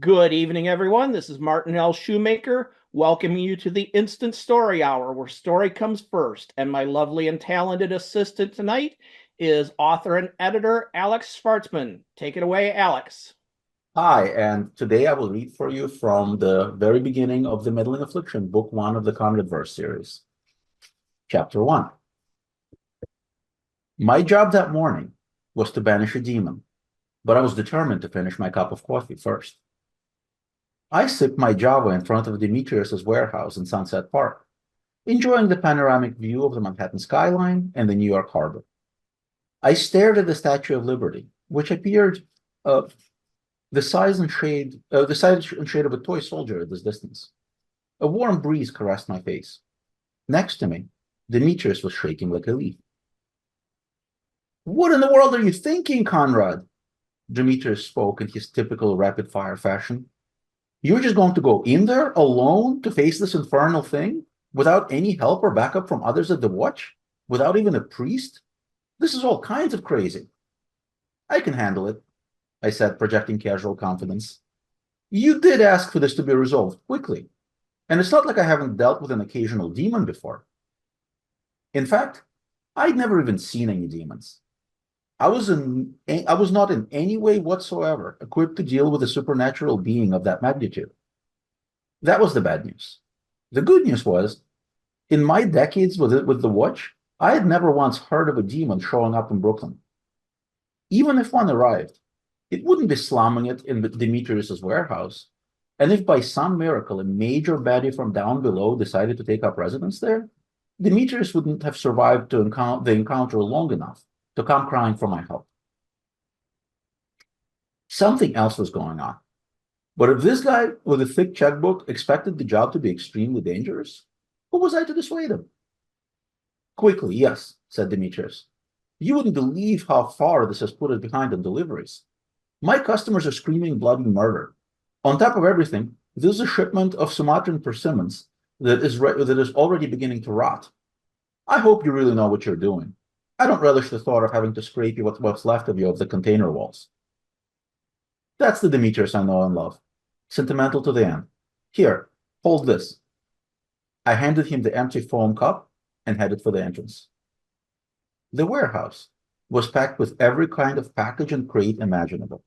Good evening, everyone. This is Martin L. Shoemaker, welcoming you to the Instant Story Hour, where story comes first. And my lovely and talented assistant tonight is author and editor Alex Shvartsman. Take it away, Alex. Hi, and today I will read for you from the very beginning of The Meddling Affliction, Book 1 of the Conradverse series. Chapter 1. My job that morning was to banish a demon, but I was determined to finish my cup of coffee first. I sipped my Java in front of Demetrius's warehouse in Sunset Park, enjoying the panoramic view of the Manhattan skyline and the New York harbor. I stared at the Statue of Liberty, which appeared the size and shade of a toy soldier at this distance. A warm breeze caressed my face. Next to me, Demetrius was shaking like a leaf. "What in the world are you thinking, Conrad?" Demetrius spoke in his typical rapid-fire fashion. "You're just going to go in there alone to face this infernal thing, without any help or backup from others at the watch? Without even a priest? This is all kinds of crazy." "I can handle it," I said, projecting casual confidence. "You did ask for this to be resolved quickly, and it's not like I haven't dealt with an occasional demon before. In fact, I'd never even seen any demons. I was not in any way whatsoever equipped to deal with a supernatural being of that magnitude. That was the bad news. The good news was, in my decades with the watch, I had never once heard of a demon showing up in Brooklyn. Even if one arrived, it wouldn't be slumming it in Demetrius's warehouse, and if by some miracle a major baddie from down below decided to take up residence there, Demetrius wouldn't have survived the encounter long enough to come crying for my help. Something else was going on. But if this guy with a thick checkbook expected the job to be extremely dangerous, who was I to dissuade him? "Quickly, yes," said Demetrius. "You wouldn't believe how far this has put us behind on deliveries. My customers are screaming bloody murder. On top of everything, there's a shipment of Sumatran persimmons that is already beginning to rot. I hope you really know what you're doing. I don't relish the thought of having to scrape you what's left of you of the container walls." That's the Demetrius I know and love. Sentimental to the end. "Here, hold this." I handed him the empty foam cup and headed for the entrance. The warehouse was packed with every kind of package and crate imaginable.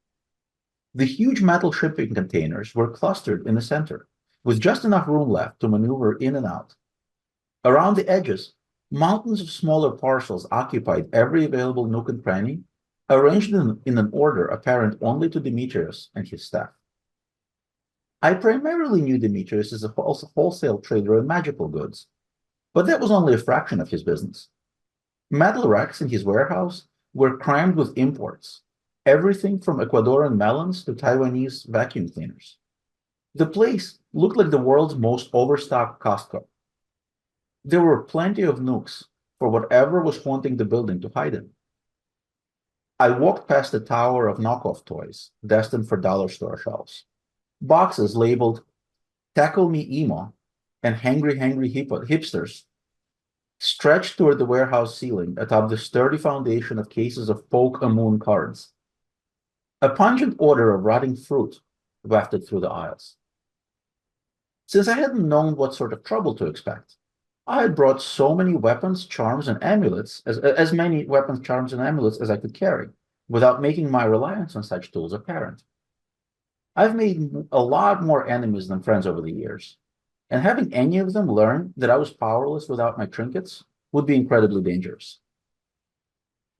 The huge metal shipping containers were clustered in the center, with just enough room left to maneuver in and out. Around the edges, mountains of smaller parcels occupied every available nook and cranny, arranged in an order apparent only to Demetrius and his staff. I primarily knew Demetrius as a wholesale trader in magical goods, but that was only a fraction of his business. Metal racks in his warehouse were crammed with imports, everything from Ecuadorian melons to Taiwanese vacuum cleaners. The place looked like the world's most overstocked Costco. There were plenty of nooks for whatever was haunting the building to hide in. I walked past a tower of knockoff toys destined for dollar store shelves. Boxes labeled "Tackle Me Emo" and "Hangry Hipsters" stretched toward the warehouse ceiling atop the sturdy foundation of cases of Poke a Moon cards. A pungent odor of rotting fruit wafted through the aisles. Since I hadn't known what sort of trouble to expect, I had brought so many weapons, charms, and amulets, as many weapons, charms, and amulets as I could carry, without making my reliance on such tools apparent. I've made a lot more enemies than friends over the years, and having any of them learn that I was powerless without my trinkets would be incredibly dangerous.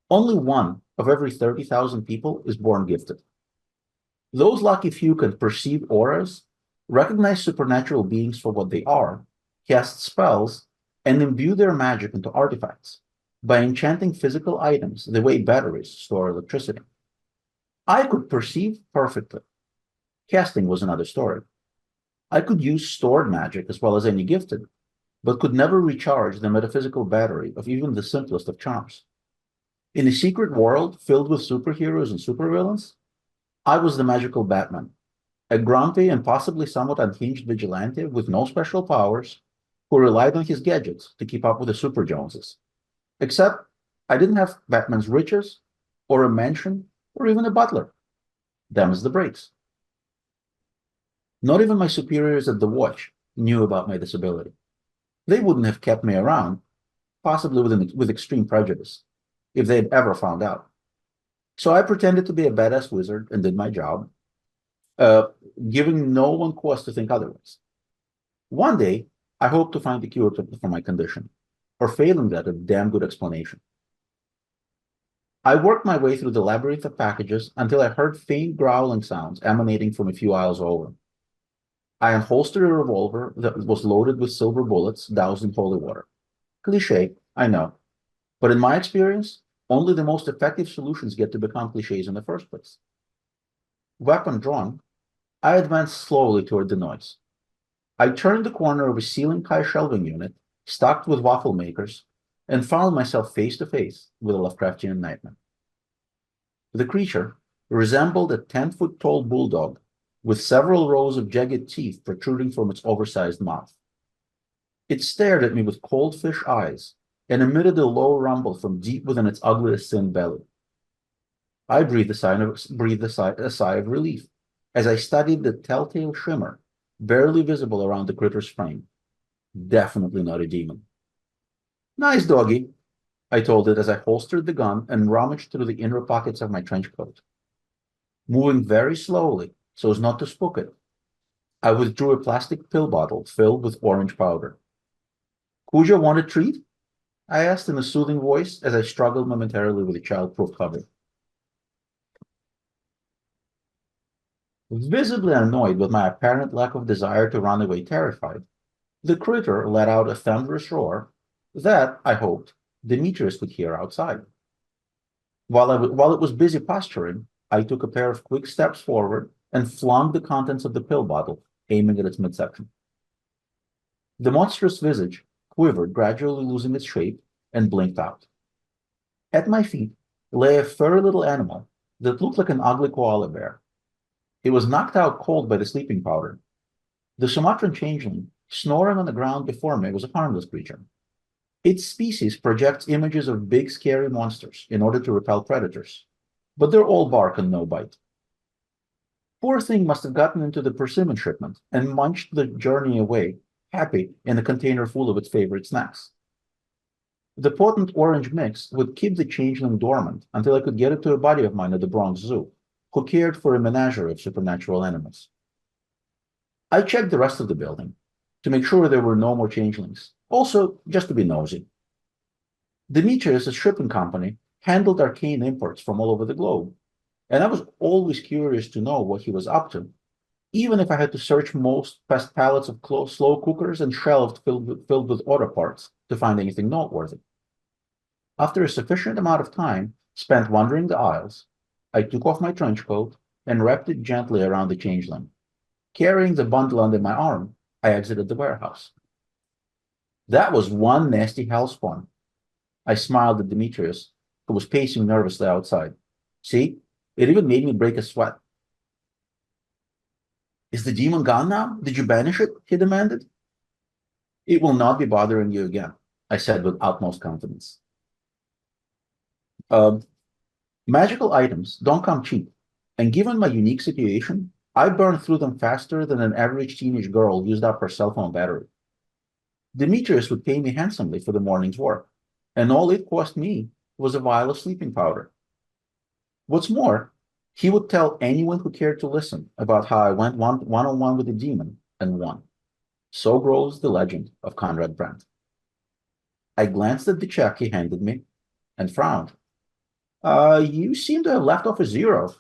Only one of every 30,000 people is born gifted. Those lucky few can perceive auras, recognize supernatural beings for what they are, cast spells, and imbue their magic into artifacts by enchanting physical items the way batteries store electricity. I could perceive perfectly. Casting was another story. I could use stored magic as well as any gifted, but could never recharge the metaphysical battery of even the simplest of charms. In a secret world filled with superheroes and supervillains, I was the magical Batman, a grumpy and possibly somewhat unhinged vigilante with no special powers, who relied on his gadgets to keep up with the Super Joneses. Except I didn't have Batman's riches, or a mansion, or even a butler. Them's the breaks. Not even my superiors at the watch knew about my disability. They wouldn't have kept me around, possibly with extreme prejudice, if they had ever found out. So I pretended to be a badass wizard and did my job, uh, giving no one cause to think otherwise. One day, I hope to find a cure for my condition, or failing that, a damn good explanation. I worked my way through the labyrinth of packages until I heard faint growling sounds emanating from a few aisles over. I unholstered a revolver that was loaded with silver bullets doused in holy water. Cliche, I know, but in my experience, only the most effective solutions get to become cliches in the first place. Weapon drawn, I advanced slowly toward the noise. I turned the corner of a ceiling-high shelving unit, stocked with waffle makers, and found myself face to face with a Lovecraftian nightmare. The creature resembled a 10-foot tall bulldog with several rows of jagged teeth protruding from its oversized mouth. It stared at me with cold fish eyes and emitted a low rumble from deep within its ugliest thin belly. I breathed a sigh of relief as I studied the telltale shimmer barely visible around the critter's frame. Definitely not a demon. Nice doggy, I told it as I holstered the gun and rummaged through the inner pockets of my trench coat. Moving very slowly so as not to spook it, I withdrew a plastic pill bottle filled with orange powder. Cujo want a treat? I asked in a soothing voice as I struggled momentarily with the child-proof cover. Visibly annoyed with my apparent lack of desire to run away terrified, the critter let out a thunderous roar that, I hoped, Demetrius could hear outside. While it was busy posturing, I took a pair of quick steps forward and flung the contents of the pill bottle, aiming at its midsection. The monstrous visage quivered, gradually losing its shape, and blinked out. At my feet lay a furry little animal that looked like an ugly koala bear. It was knocked out cold by the sleeping powder. The Sumatran changeling, snoring on the ground before me, was a harmless creature. Its species projects images of big, scary monsters in order to repel predators, but they're all bark and no bite. Poor thing must have gotten into the persimmon shipment and munched the journey away, happy in a container full of its favorite snacks. The potent orange mix would keep the changeling dormant until I could get it to a buddy of mine at the Bronx Zoo, who cared for a menagerie of supernatural animals. I checked the rest of the building to make sure there were no more changelings, also just to be nosy. Demetrius' shipping company handled arcane imports from all over the globe, and I was always curious to know what he was up to, even if I had to search most past pallets of slow cookers and shelves filled with auto parts to find anything noteworthy. After a sufficient amount of time spent wandering the aisles, I took off my trench coat and wrapped it gently around the changeling. Carrying the bundle under my arm, I exited the warehouse. That was one nasty hellspawn. I smiled at Demetrius, who was pacing nervously outside. See, it even made me break a sweat. Is the demon gone now? Did you banish it? He demanded. It will not be bothering you again, I said with utmost confidence. Magical items don't come cheap, and given my unique situation, I burned through them faster than an average teenage girl used up her cell phone battery. Demetrius would pay me handsomely for the morning's work, and all it cost me was a vial of sleeping powder. What's more, he would tell anyone who cared to listen about how I went one-on-one with the demon and won. So grows the legend of Conrad Brent. I glanced at the check he handed me and frowned. You seem to have left off a zero.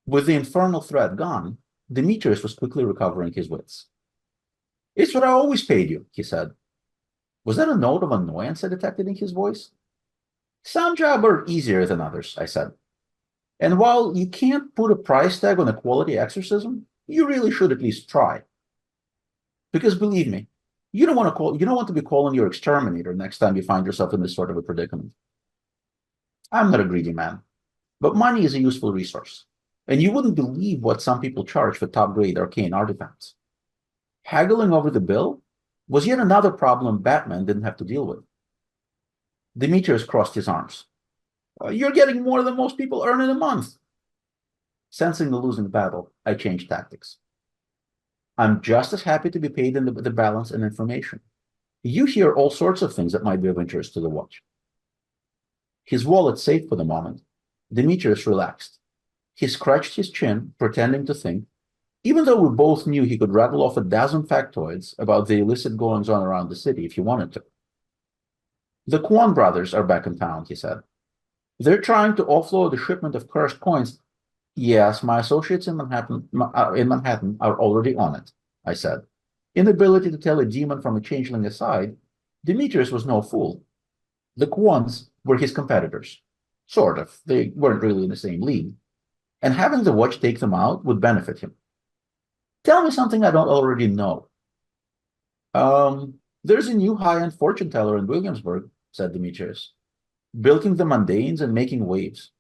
With the infernal threat gone, Demetrius was quickly recovering his wits. It's what I always paid you, he said. Was that a note of annoyance I detected in his voice? Some jobs are easier than others, I said. And while you can't put a price tag on a quality exorcism, you really should at least try. Because believe me, you don't want to be calling your exterminator next time you find yourself in this sort of a predicament. I'm not a greedy man, but money is a useful resource, and you wouldn't believe what some people charge for top-grade arcane artifacts. Haggling over the bill was yet another problem Batman didn't have to deal with. Demetrius crossed his arms. You're getting more than most people earn in a month. Sensing the losing battle, I changed tactics. I'm just as happy to be paid in the balance and information. You hear all sorts of things that might be of interest to the watch. His wallet safe for the moment, Demetrius relaxed. He scratched his chin, pretending to think, even though we both knew he could rattle off a dozen factoids about the illicit goings-on around the city if he wanted to. The Kwon brothers are back in town, he said. They're trying to offload a shipment of cursed coins. Yes, my associates in Manhattan are already on it, I said. Inability to tell a demon from a changeling aside, Demetrius was no fool. The Kwons were his competitors. Sort of. They weren't really in the same league. And having the watch take them out would benefit him. Tell me something I don't already know. There's a new high-end fortune teller in Williamsburg, said Demetrius, bilking the mundanes and making waves.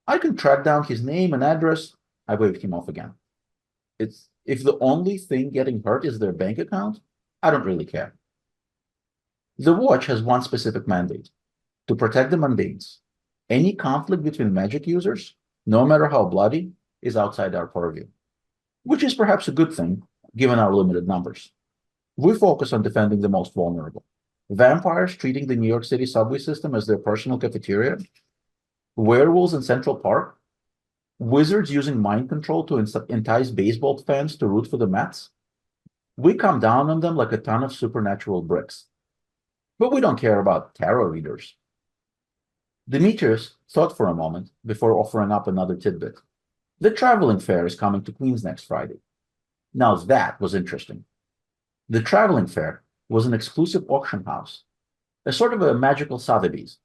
I can track down his name and address. I waved him off again. If the only thing getting hurt is their bank account, I don't really care. The watch has one specific mandate, to protect the mundanes. Any conflict between magic users, no matter how bloody, is outside our purview. Which is perhaps a good thing, given our limited numbers. We focus on defending the most vulnerable. Vampires treating the New York City subway system as their personal cafeteria, werewolves in Central Park, wizards using mind control to entice baseball fans to root for the Mets. We come down on them like a ton of supernatural bricks. But we don't care about tarot readers. Demetrius thought for a moment before offering up another tidbit. The traveling fair is coming to Queens next Friday. Now that was interesting. The traveling fair was an exclusive auction house, a sort of a magical Sotheby's.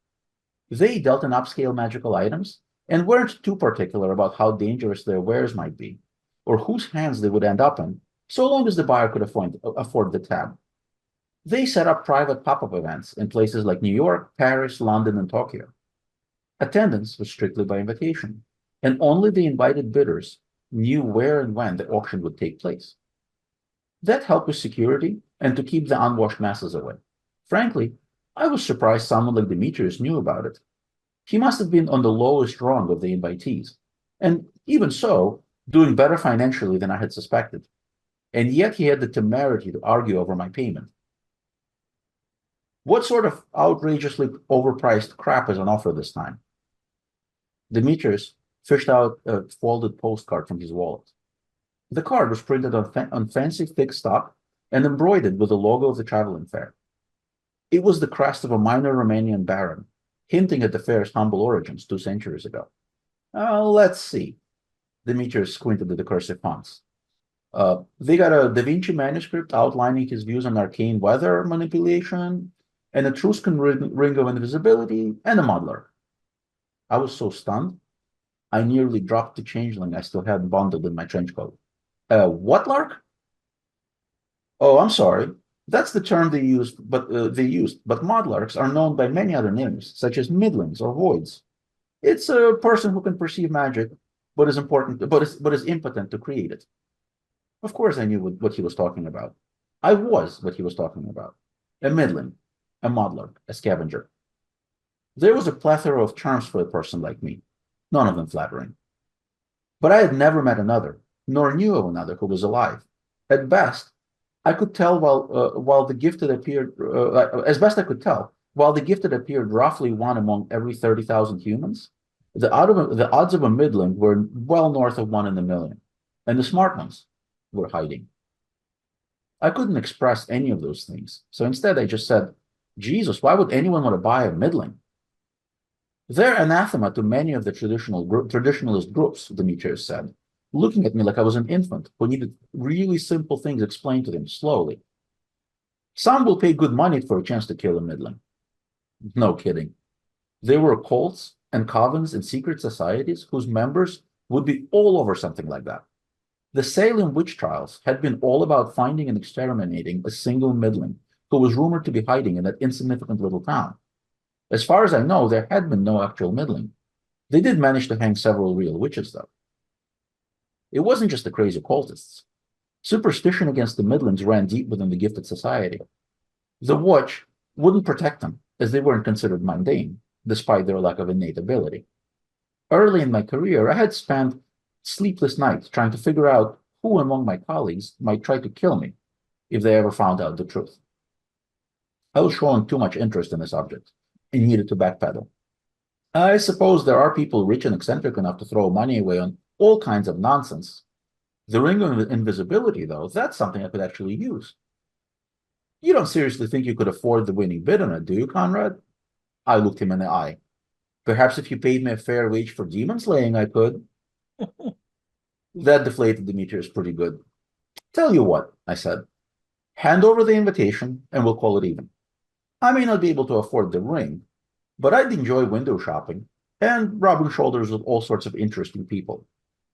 They dealt in upscale magical items and weren't too particular about how dangerous their wares might be, or whose hands they would end up in, so long as the buyer could afford the tab. They set up private pop-up events in places like New York, Paris, London, and Tokyo. Attendance was strictly by invitation, and only the invited bidders knew where and when the auction would take place. That helped with security and to keep the unwashed masses away. Frankly, I was surprised someone like Demetrius knew about it. He must have been on the lowest rung of the invitees, and even so, doing better financially than I had suspected. And yet he had the temerity to argue over my payment. What sort of outrageously overpriced crap is on offer this time? Demetrius fished out a folded postcard from his wallet. The card was printed on fancy thick stock and embroidered with the logo of the traveling fair. It was the crest of a minor Romanian baron, hinting at the fair's humble origins 2 centuries ago. Let's see. Demetrius squinted at the cursive fonts. They got a Da Vinci manuscript outlining his views on arcane weather manipulation, an Etruscan ring of invisibility, and a muddler. I was so stunned, I nearly dropped the changeling I still had bundled in my trench coat. What lark? Oh, I'm sorry. That's the term they used, but mudlarks are known by many other names, such as middlings or voids. It's a person who can perceive magic, but is impotent to create it. Of course, I knew what he was talking about. I was what he was talking about. A middling, a mudlark, a scavenger. There was a plethora of terms for a person like me, none of them flattering. But I had never met another, nor knew of another who was alive. At best, I could tell while the gifted appeared, as best I could tell, while the gifted appeared roughly one among every 30,000 humans, the odds of a middling were well north of 1 in a million, and the smart ones were hiding. I couldn't express any of those things, so instead I just said, Jesus, why would anyone want to buy a middling? They're anathema to many of the traditionalist groups, Demetrius said, looking at me like I was an infant who needed really simple things explained to them slowly. Some will pay good money for a chance to kill a middling. No kidding. There were cults and covens and secret societies whose members would be all over something like that. The Salem witch trials had been all about finding and exterminating a single middling who was rumored to be hiding in that insignificant little town. As far as I know, there had been no actual middling. They did manage to hang several real witches, though. It wasn't just the crazy cultists. Superstition against the middlings ran deep within the gifted society. The watch wouldn't protect them, as they weren't considered mundane, despite their lack of innate ability. Early in my career, I had spent sleepless nights trying to figure out who among my colleagues might try to kill me if they ever found out the truth. I was showing too much interest in the subject and needed to backpedal. I suppose there are people rich and eccentric enough to throw money away on all kinds of nonsense. The ring of invisibility, though, that's something I could actually use. You don't seriously think you could afford the winning bid on it, do you, Conrad? I looked him in the eye. Perhaps if you paid me a fair wage for demon slaying, I could. That deflated Demetrius pretty good. Tell you what, I said. Hand over the invitation and we'll call it even. I may not be able to afford the ring, but I'd enjoy window shopping and rubbing shoulders with all sorts of interesting people.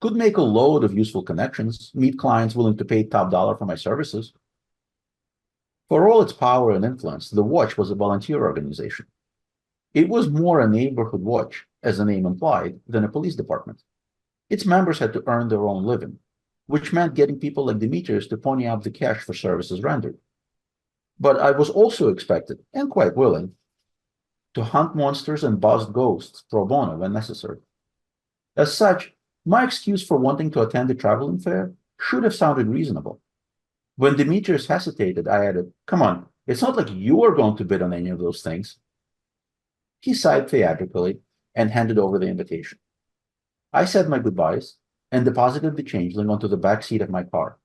Could make a load of useful connections, meet clients willing to pay top dollar for my services. For all its power and influence, the Watch was a volunteer organization. It was more a neighborhood watch, as the name implied, than a police department. Its members had to earn their own living, which meant getting people like Demetrius to pony up the cash for services rendered. But I was also expected, and quite willing, to hunt monsters and bust ghosts pro bono when necessary. As such, my excuse for wanting to attend the traveling fair should have sounded reasonable. When Demetrius hesitated, I added, come on, it's not like you are going to bid on any of those things. He sighed theatrically and handed over the invitation. I said my goodbyes and deposited the changeling onto the back seat of my car.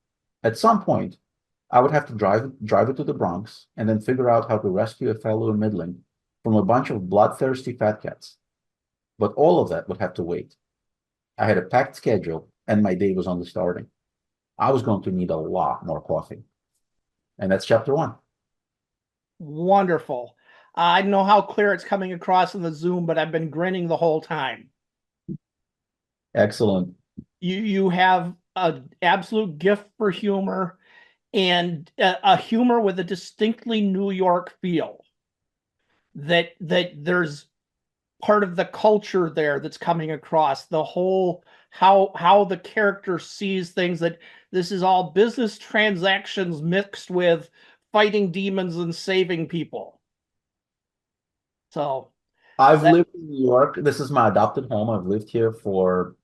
At some point, I would have to drive it to the Bronx and then figure out how to rescue a fellow middling from a bunch of bloodthirsty fat cats. But all of that would have to wait. I had a packed schedule and my day was only starting. I was going to need a lot more coffee. And that's chapter 1. Wonderful. I don't know how clear it's coming across in the Zoom, but I've been grinning the whole time. Excellent. You have an absolute gift for humor and a humor with a distinctly New York feel. That there's part of the culture there that's coming across, the whole how the character sees things, that this is all business transactions mixed with fighting demons and saving people. So I've lived in New York. This is my adopted home. I've lived here for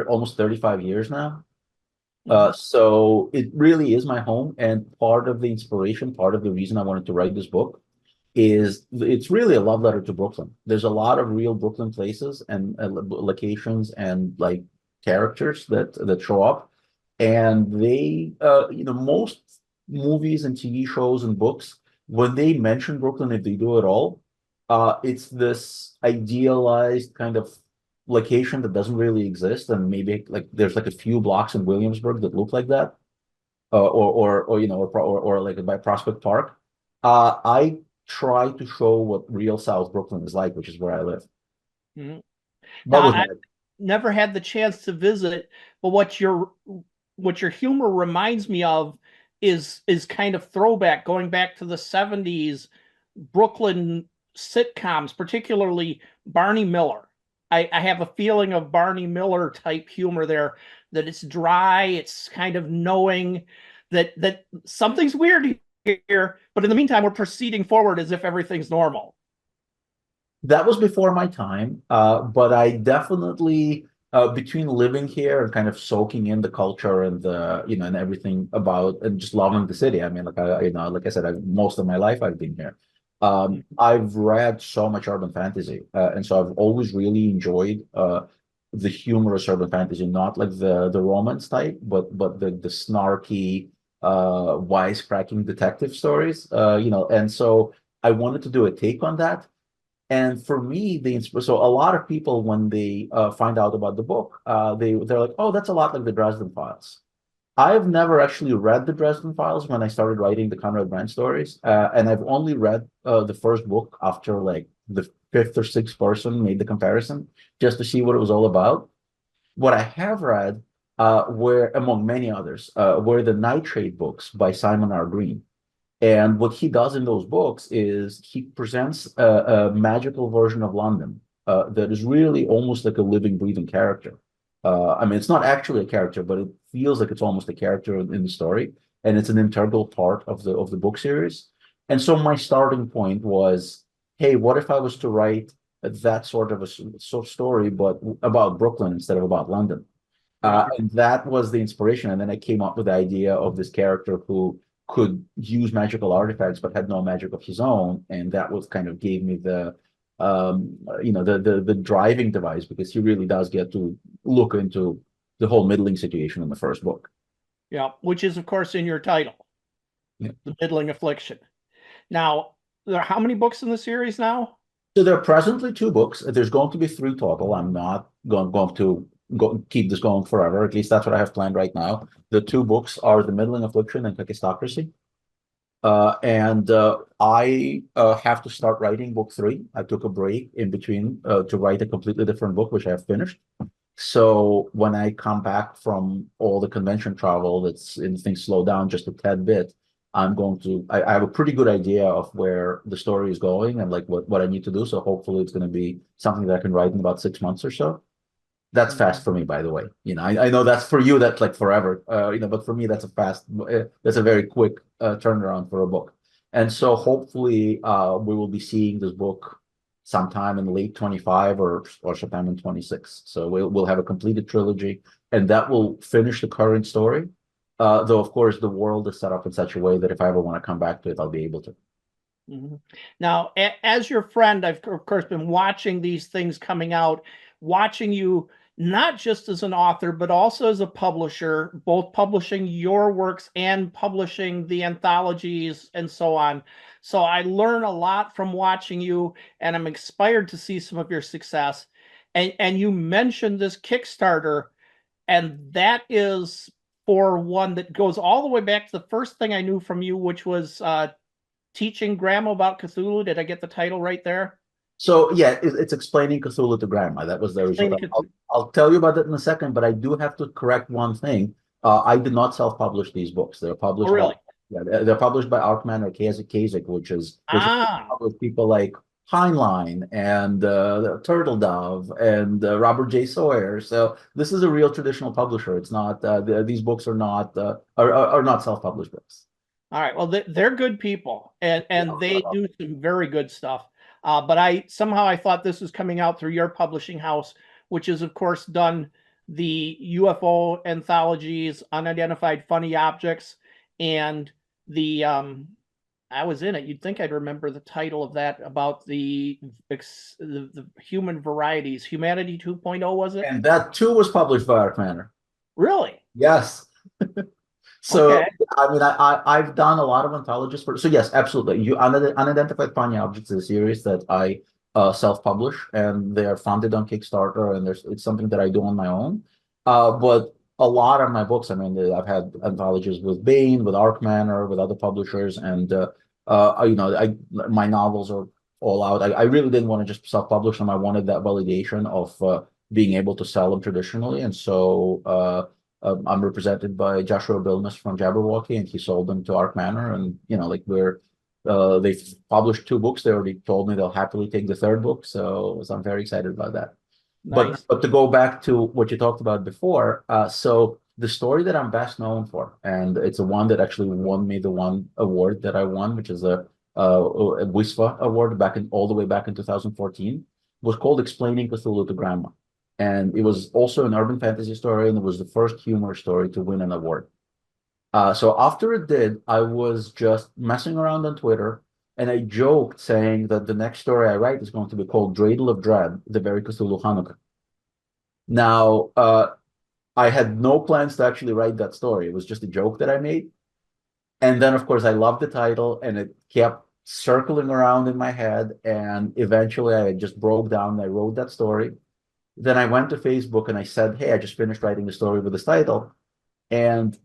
almost 35 years now. So it really is my home. And part of the inspiration, part of the reason I wanted to write this book is it's really a love letter to Brooklyn. There's a lot of real Brooklyn places and locations and like characters that show up. And they, most movies and TV shows and books, when they mention Brooklyn, if they do at all, it's this idealized kind of location that doesn't really exist, and maybe like there's like a few blocks in Williamsburg that look like that, or like by Prospect Park. I try to show what real South Brooklyn is like, which is where I live. Mm-hmm. That was I never had the chance to visit, but what your humor reminds me of is kind of throwback, going back to the 70s Brooklyn sitcoms, particularly Barney Miller. I have a feeling of Barney Miller type humor there, that it's dry, it's kind of knowing that something's weird here, but in the meantime, we're proceeding forward as if everything's normal. That was before my time, but I definitely, between living here and kind of soaking in the culture and and everything about and just loving the city. I mean, like I said, most of my life I've been here. I've read so much urban fantasy, and so I've always really enjoyed the humorous urban fantasy, not like the romance type, but the snarky, wisecracking detective stories. And so I wanted to do a take on that. And for me, so a lot of people, when they find out about the book, they're like, "Oh, that's a lot like the Dresden Files." I've never actually read the Dresden Files when I started writing the Conrad Brand stories, and I've only read the first book after like the fifth or sixth person made the comparison, just to see what it was all about. What I have read, were among many others, were the Nitrate books by Simon R. Green. And what he does in those books is he presents a magical version of London that is really almost like a living, breathing character. I mean, it's not actually a character, but it feels like it's almost a character in the story, and it's an integral part of the book series. And so my starting point was, hey, what if I was to write that sort of a story, but about Brooklyn instead of about London? Right. And that was the inspiration. And then I came up with the idea of this character who could use magical artifacts but had no magic of his own, and that was kind of gave me the the driving device, because he really does get to look into the whole middling situation in the first book. Yeah, which is of course in your title, Yeah. The Middling Affliction. Now, there are how many books in the series now? So there are presently 2 books. There's going to be 3 total. I'm not going to keep this going forever. At least that's what I have planned right now. The 2 books are The Middling Affliction and Kakistocracy. And I have to start writing book 3. I took a break in between to write a completely different book, which I have finished. So when I come back from all the convention travel, and things slow down just a tad bit, I have a pretty good idea of where the story is going and like what I need to do. So hopefully it's going to be something that I can write in about 6 months or so. That's fast for me, by the way. I know that's for you, that's like forever. But for me, that's a very quick turnaround for a book. And so hopefully we will be seeing this book sometime in late 25 or sometime in 26. So we'll have a completed trilogy, and that will finish the current story. Though of course the world is set up in such a way that if I ever want to come back to it, I'll be able to. Now, as your friend, I've of course been watching these things coming out, watching you not just as an author, but also as a publisher, both publishing your works and publishing the anthologies and so on. So I learn a lot from watching you, and I'm inspired to see some of your success. And you mentioned this Kickstarter, and that is for one that goes all the way back to the first thing I knew from you, which was teaching grandma about Cthulhu. Did I get the title right there? So yeah, it's explaining Cthulhu to grandma. That was the original. I'll tell you about that in a second, but I do have to correct one thing. I did not self-publish these books. They're published. Oh, really? They're published by Arkman or Kasich, which with people like Heinlein and Turtle Dove and Robert J. Sawyer. So this is a real traditional publisher. It's not these books are not self-published books. All right. Well, they're good people, and they do some very good stuff. But I thought this was coming out through your publishing house, which has, of course, done the UFO anthologies, Unidentified Funny Objects, and the I was in it. You'd think I'd remember the title of that, about the human varieties, Humanity 2.0, was it? And that too was published by Arkman. Really? Yes. So okay. I mean, I've done a lot of anthologies so yes, absolutely. Unidentified Funny Objects is a series that I self-publish, and they are funded on Kickstarter, and it's something that I do on my own. But a lot of my books, I mean, I've had anthologies with Bain, with Arkman, or with other publishers, and my novels are all out. I really didn't want to just self-publish them. I wanted that validation of being able to sell them traditionally, and so. I'm represented by Joshua Bilness from Jabberwocky, and he sold them to Arkman, and they've published 2 books. They already told me they'll happily take the 3rd book, so I'm very excited about that. Nice. But to go back to what you talked about before, so the story that I'm best known for, and it's the one that actually won me the one award that I won, which is a WISFA award all the way back in 2014, was called Explaining Cthulhu to Grandma. And it was also an urban fantasy story, and it was the first humor story to win an award. So after it did, I was just messing around on Twitter, and I joked saying that the next story I write is going to be called Dreidel of Dread, the Very Cthulhu Hanukkah. Now, I had no plans to actually write that story. It was just a joke that I made. And then, of course, I loved the title, and it kept circling around in my head. And eventually, I just broke down and I wrote that story. Then I went to Facebook and I said, hey, I just finished writing the story with this title. And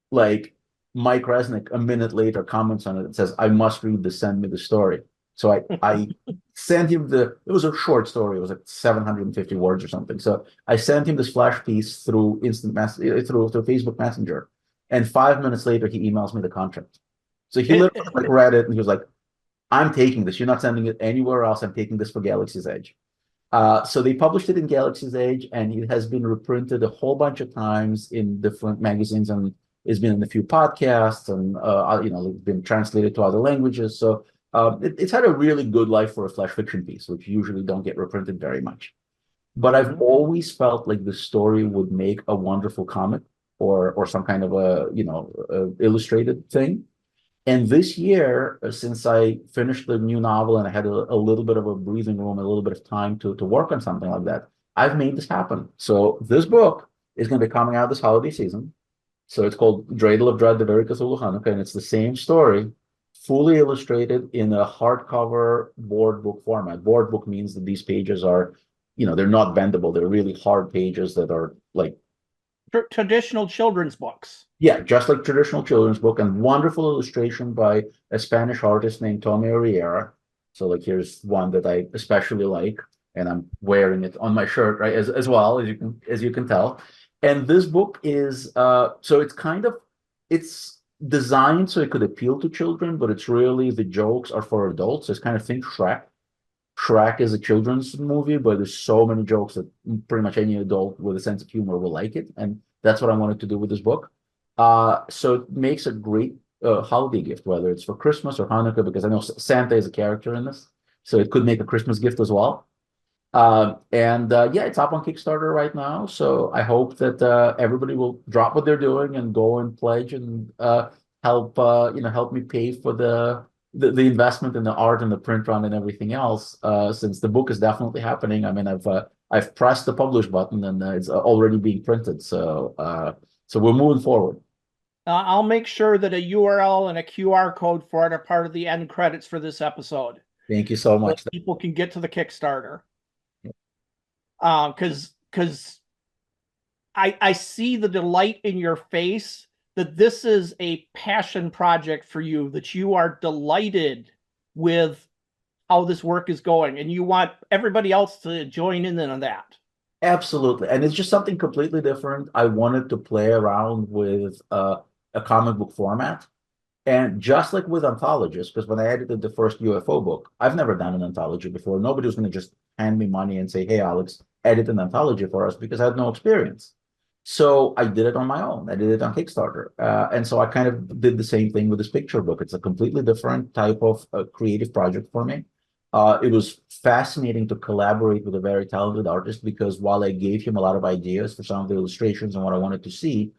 like Mike Resnick, a minute later, comments on it and says, I must read this, send me the story. So I sent him it was a short story. It was like 750 words or something. So I sent him this flash piece through through Facebook Messenger. And 5 minutes later, he emails me the contract. So he literally read it and he was like, I'm taking this. You're not sending it anywhere else. I'm taking this for Galaxy's Edge. So they published it in Galaxy's Age, and it has been reprinted a whole bunch of times in different magazines, and it's been in a few podcasts, and it's been translated to other languages. So it's had a really good life for a flash fiction piece, which usually don't get reprinted very much. but I've Mhm. always felt like the story would make a wonderful comic or some kind of a, illustrated thing. And this year, since I finished the new novel and I had a little bit of a breathing room, a little bit of time to work on something like that, I've made this happen. So this book is going to be coming out this holiday season. So it's called Dreidel of Dread, the Very Cthulhu Hanukkah, and it's the same story, fully illustrated in a hardcover board book format. Board book means that these pages are, they're not bendable. They're really hard pages that are like, Traditional children's books. yeah, just like traditional children's book, and wonderful illustration by a Spanish artist named Tommy Riera. So like here's one that I especially like, and I'm wearing it on my shirt, right, as well as you can tell. And this book is so it's designed so it could appeal to children, but it's really the jokes are for adults. It's kind of think Shrek. Shrek is a children's movie, but there's so many jokes that pretty much any adult with a sense of humor will like it, and that's what I wanted to do with this book. So it makes a great holiday gift, whether it's for Christmas or Hanukkah, because I know Santa is a character in this, so it could make a Christmas gift as well. And yeah, it's up on Kickstarter right now. So I hope that everybody will drop what they're doing and go and pledge and help me pay for the investment in the art and the print run and everything else. Since the book is definitely happening. I mean, I've pressed the publish button and it's already being printed. So we're moving forward. I'll make sure that a URL and a QR code for it are part of the end credits for this episode, Thank you so so much. people can get to the Kickstarter. Because I see the delight in your face that this is a passion project for you, that you are delighted with how this work is going, and you want everybody else to join in on that. Absolutely. And it's just something completely different. I wanted to play around with a comic book format. And just like with anthologies, because when I edited the first UFO book, I've never done an anthology before. Nobody was going to just hand me money and say, hey, Alex, edit an anthology for us because I had no experience. So I did it on my own. I did it on Kickstarter. And so I kind of did the same thing with this picture book. It's a completely different type of creative project for me. It was fascinating to collaborate with a very talented artist because while I gave him a lot of ideas for some of the illustrations and what I wanted to see,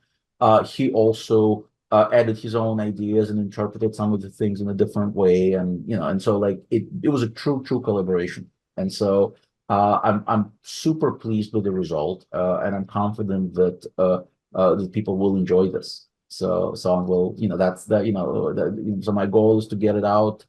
he also added his own ideas and interpreted some of the things in a different way. And so like it was a true collaboration. And so I'm super pleased with the result, and I'm confident that people will enjoy this. So I will, that's so my goal is to get it out.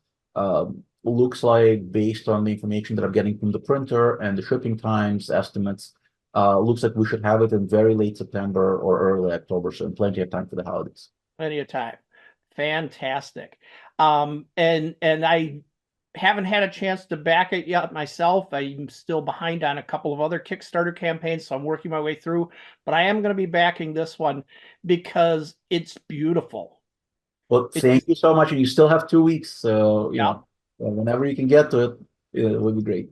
Looks like based on the information that I'm getting from the printer and the shipping times estimates, looks like we should have it in very late September or early October, so plenty of time for the holidays. Plenty of time. Fantastic. And I haven't had a chance to back it yet myself. I'm still behind on a couple of other Kickstarter campaigns, so I'm working my way through. But I am going to be backing this one because it's beautiful. Well, It's thank you so much, and you still have 2 weeks, so yeah, whenever you can get to it, it would be great.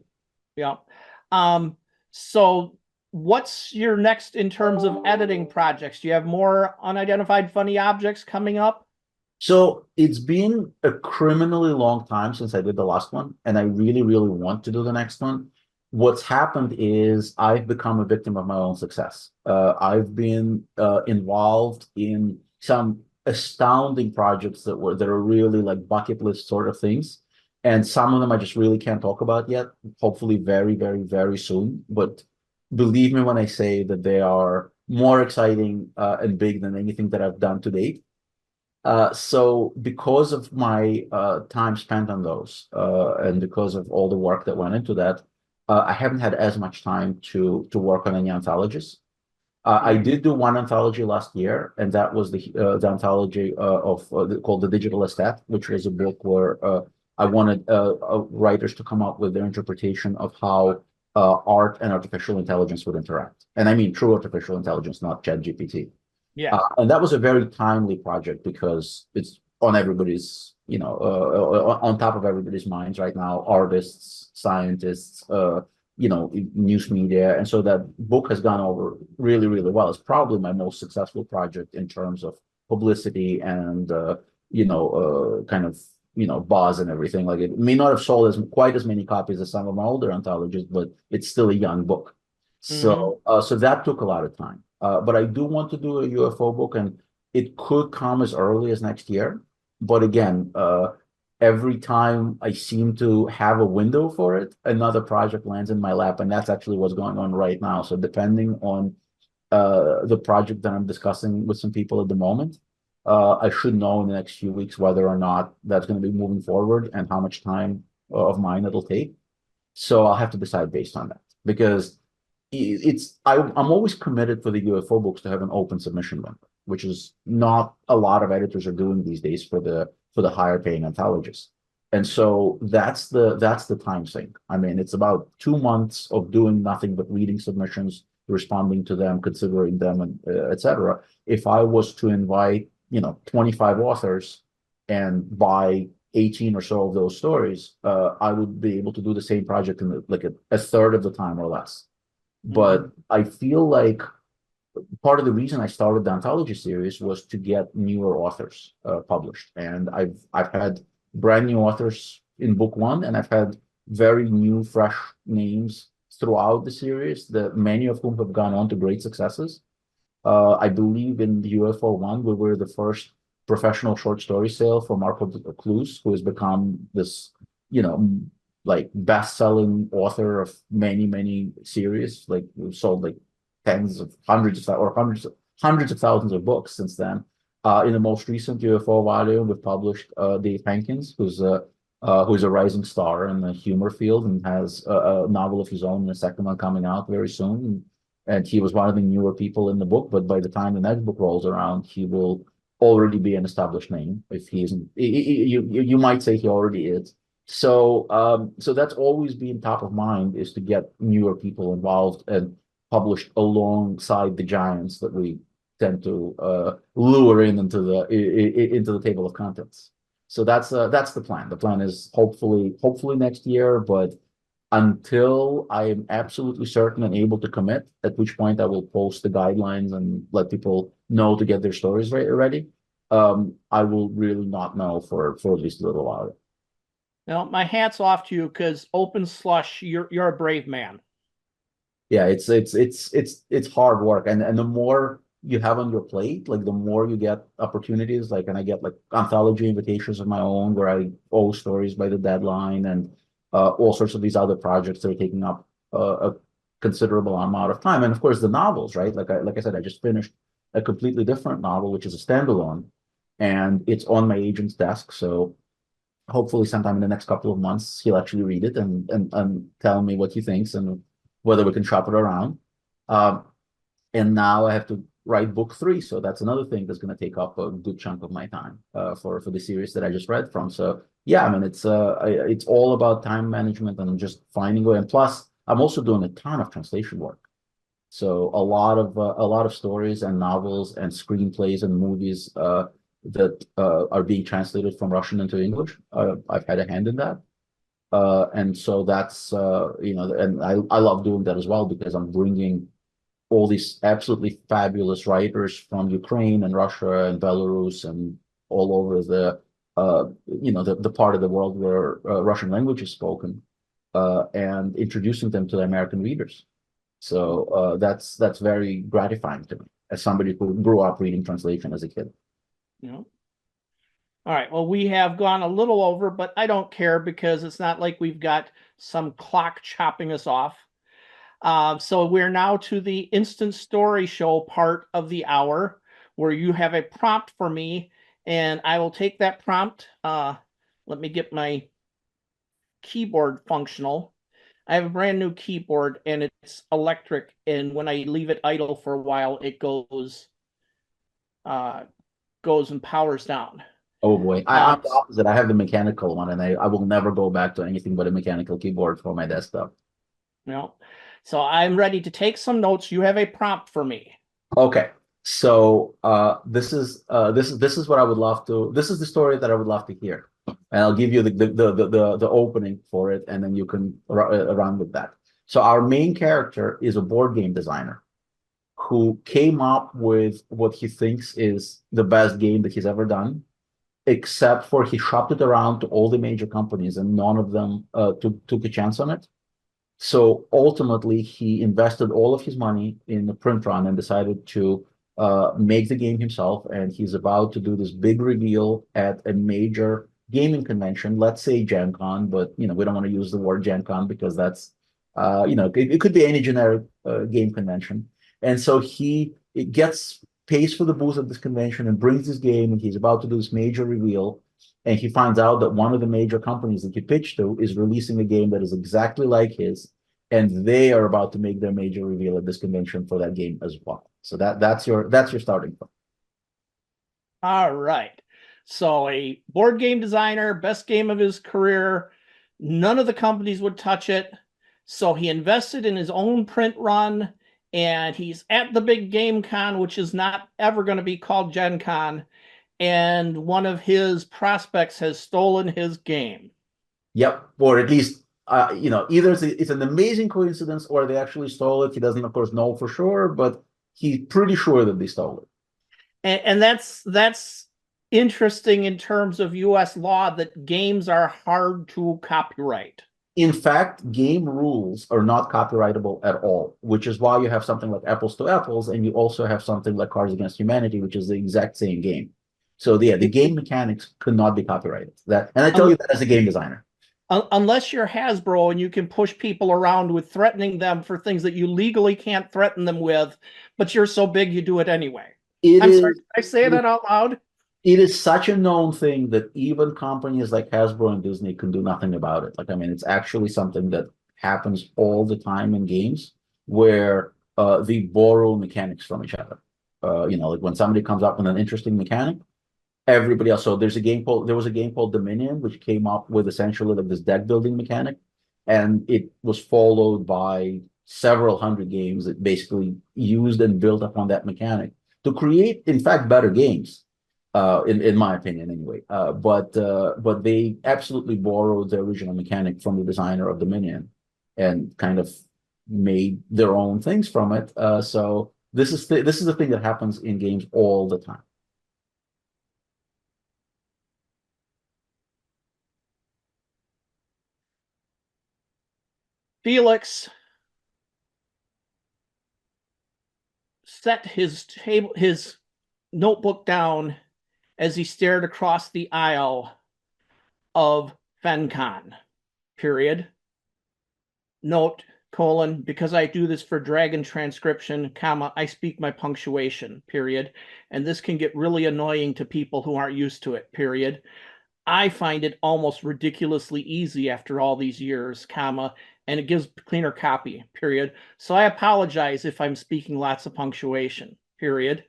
yeah. So what's your next in terms of editing projects? Do you have more unidentified funny objects coming up? So it's been a criminally long time since I did the last one, and I really want to do the next one. What's happened is I've become a victim of my own success. I've been involved in some astounding projects that are really like bucket list sort of things, and some of them I just really can't talk about yet. Hopefully, very soon. But believe me when I say that they are more exciting and big than anything that I've done to date. So because of my time spent on those and because of all the work that went into that, I haven't had as much time to work on any anthologies. I did do one anthology last year, and that was the anthology called The Digital Aesthete, which is a book where I wanted writers to come up with their interpretation of how art and artificial intelligence would interact. And I mean true artificial intelligence, not ChatGPT. Yeah. And that was a very timely project because it's on everybody's, on top of everybody's minds right now, artists, scientists, news media. And so that book has gone over really well. It's probably my most successful project in terms of publicity and, kind of, buzz and everything. Like it may not have sold quite as many copies as some of my older anthologies, but it's still a young book. So that took a lot of time. But I do want to do a UFO book, and it could come as early as next year. But again, every time I seem to have a window for it, another project lands in my lap, and that's actually what's going on right now. So depending on the project that I'm discussing with some people at the moment, I should know in the next few weeks whether or not that's going to be moving forward and how much time of mine it'll take. So I'll have to decide based on that because I'm always committed for the UFO books to have an open submission window, which is not a lot of editors are doing these days for the higher paying anthologists. And so that's the time sink. I mean, it's about 2 months of doing nothing but reading submissions, responding to them, considering them, and etc. If I was to invite 25 authors and buy 18 or so of those stories, I would be able to do the same project in like a third of the time or less. But I feel like part of the reason I started the anthology series was to get newer authors published, and I've had brand new authors in book one, and I've had very new, fresh names throughout the series, that many of whom have gone on to great successes. I believe in the UFO one, we were the first professional short story sale for Marco Cluse, who has become this, like best-selling author of many, many series. Like we've sold like hundreds of thousands of books since then. In the most recent UFO volume, we've published Dave Hankins, who's a rising star in the humor field and has a novel of his own, and a second one coming out very soon. And he was one of the newer people in the book, but by the time the next book rolls around, he will already be an established name. If he isn't, you might say he already is. So that's always been top of mind, is to get newer people involved and published alongside the giants that we tend to lure into the table of contents. So that's the plan. The plan is hopefully next year, but until I am absolutely certain and able to commit, at which point I will post the guidelines and let people know to get their stories ready. I will really not know for at least a little while. Well, my hat's off to you, because open slush, you're a brave man. Yeah, it's hard work, and the more you have on your plate, like the more you get opportunities. Like, and I get like anthology invitations of my own where I owe stories by the deadline, and all sorts of these other projects that are taking up a considerable amount of time. And of course, the novels, right? Like I said, I just finished a completely different novel, which is a standalone, and it's on my agent's desk. So hopefully sometime in the next couple of months, he'll actually read it and tell me what he thinks and whether we can shop it around. And now I have to write book 3. So that's another thing that's going to take up a good chunk of my time for the series that I just read from. So yeah, I mean, it's all about time management and just finding a way. And plus, I'm also doing a ton of translation work. So a lot of stories and novels and screenplays and movies that are being translated from Russian into English. I've had a hand in that. And so that's, and I love doing that as well, because I'm bringing all these absolutely fabulous writers from Ukraine and Russia and Belarus and all over the part of the world where Russian language is spoken, and introducing them to the American readers. So that's very gratifying to me as somebody who grew up reading translation as a kid. Yeah. All right. Well, we have gone a little over, but I don't care, because it's not like we've got some clock chopping us off. So we're now to the instant story show part of the hour, where you have a prompt for me, and I will take that prompt. Let me get my keyboard functional. I have a brand new keyboard, and it's electric, and when I leave it idle for a while, it goes and powers down. Oh boy, I'm the opposite. I have the mechanical one, and I will never go back to anything but a mechanical keyboard for my desktop. No. So I'm ready to take some notes. You have a prompt for me. Okay. So this is what I would love to. This is the story that I would love to hear, and I'll give you the opening for it, and then you can run with that. So our main character is a board game designer who came up with what he thinks is the best game that he's ever done, except for he shopped it around to all the major companies, and none of them took a chance on it. So ultimately, he invested all of his money in the print run and decided to make the game himself. And he's about to do this big reveal at a major gaming convention, let's say Gen Con, but we don't want to use the word Gen Con because that's it could be any generic game convention. And so he it gets pays for the booth at this convention and brings this game, and he's about to do this major reveal. And he finds out that one of the major companies that he pitched to is releasing a game that is exactly like his, and they are about to make their major reveal at this convention for that game as well. So that's your starting point. All right. So a board game designer, best game of his career. None of the companies would touch it. So he invested in his own print run, and he's at the big game con, which is not ever going to be called Gen Con. And one of his prospects has stolen his game. Yep, or at least either it's an amazing coincidence or they actually stole it. He doesn't, of course, know for sure, but he's pretty sure that they stole it. And that's interesting in terms of US law, that games are hard to copyright. In fact, game rules are not copyrightable at all, which is why you have something like Apples to Apples, and you also have something like Cards Against Humanity, which is the exact same game. So yeah, the game mechanics could not be copyrighted. And I tell you that as a game designer. Unless you're Hasbro and you can push people around with threatening them for things that you legally can't threaten them with, but you're so big you do it anyway. I'm sorry, did I say that out loud? It is such a known thing that even companies like Hasbro and Disney can do nothing about it. Like, I mean, it's actually something that happens all the time in games where they borrow mechanics from each other. Like when somebody comes up with an interesting mechanic, everybody else. So there was a game called Dominion, which came up with essentially like this deck building mechanic, and it was followed by several hundred games that basically used and built upon that mechanic to create, in fact, better games. In my opinion, anyway. But they absolutely borrowed the original mechanic from the designer of Dominion, and kind of made their own things from it. So this is a thing that happens in games all the time. Felix set his notebook down as he stared across the aisle of FenCon, period. Note, colon, because I do this for dragon transcription, comma, I speak my punctuation, period. And this can get really annoying to people who aren't used to it, period. I find it almost ridiculously easy after all these years, comma, and it gives cleaner copy, period. So I apologize if I'm speaking lots of punctuation, period.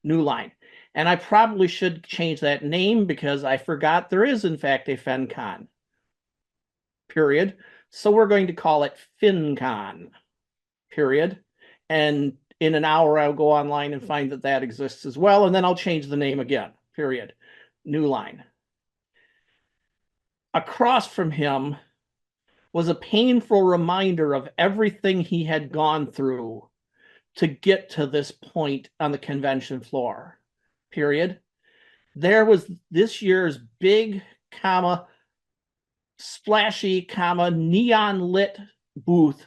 New line. And I probably should change that name because I forgot there is, in fact, a FenCon, period. So we're going to call it FinCon, period. And in an hour, I'll go online and find that that exists as well. And then I'll change the name again, period. New line. Across from him was a painful reminder of everything he had gone through to get to this point on the convention floor, period. There was this year's big, comma, splashy, comma, neon lit booth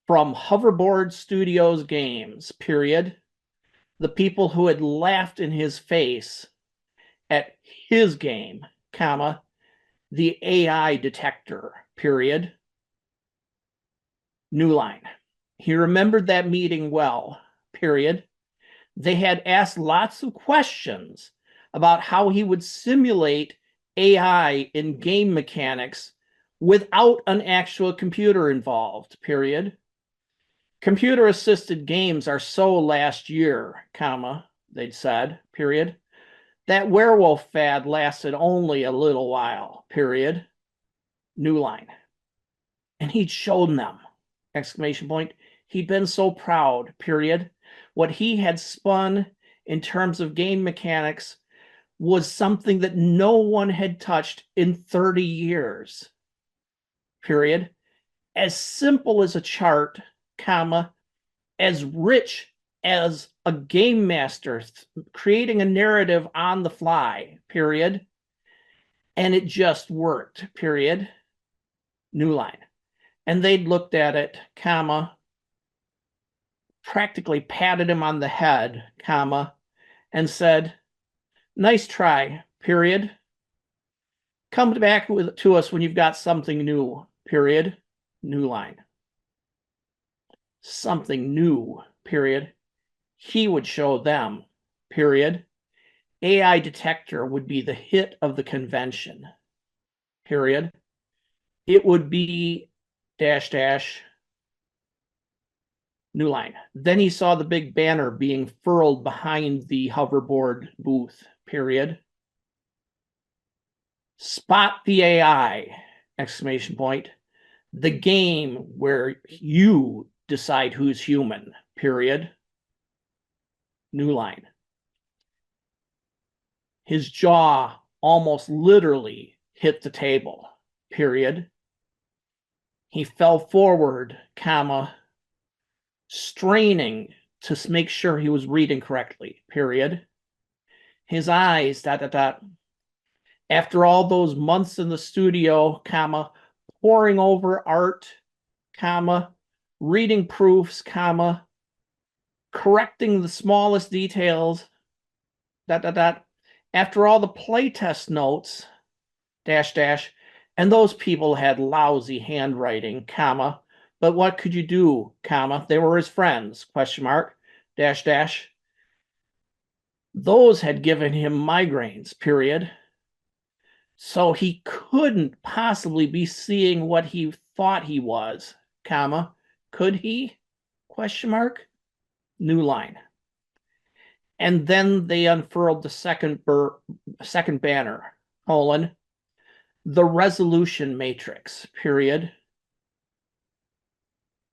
from Hoverboard Studios Games, period. The people who had laughed in his face at his game, comma, the AI detector, period. New line. He remembered that meeting well, period. They had asked lots of questions about how he would simulate AI in game mechanics without an actual computer involved, period. Computer assisted games are so last year, comma, they'd said, period. That werewolf fad lasted only a little while, period. New line. And he'd shown them, exclamation point. He'd been so proud, period. What he had spun in terms of game mechanics was something that no one had touched in 30 years, period. As simple as a chart, comma, as rich as a game master creating a narrative on the fly, period. And it just worked, period. New line. And they'd looked at it, comma, practically patted him on the head, comma, and said, nice try, period. Come back to us when you've got something new, period. New line. Something new, period. He would show them, period. AI detector would be the hit of the convention, period. It would be dash dash new line. Then he saw the big banner being furled behind the hoverboard booth, period. Spot the AI, exclamation point. The game where you decide who's human, period. New line. His jaw almost literally hit the table, period. He fell forward, comma, straining to make sure he was reading correctly, period. His eyes, dot, dot, dot. After all those months in the studio, comma, poring over art, comma, reading proofs, comma, correcting the smallest details, dot, dot, dot. After all the playtest notes, dash, dash, and those people had lousy handwriting, comma, but what could you do, comma, they were his friends, question mark, dash, dash. Those had given him migraines, period. So he couldn't possibly be seeing what he thought he was, comma, could he, question mark, new line. And then they unfurled the second banner, colon, the resolution matrix, period.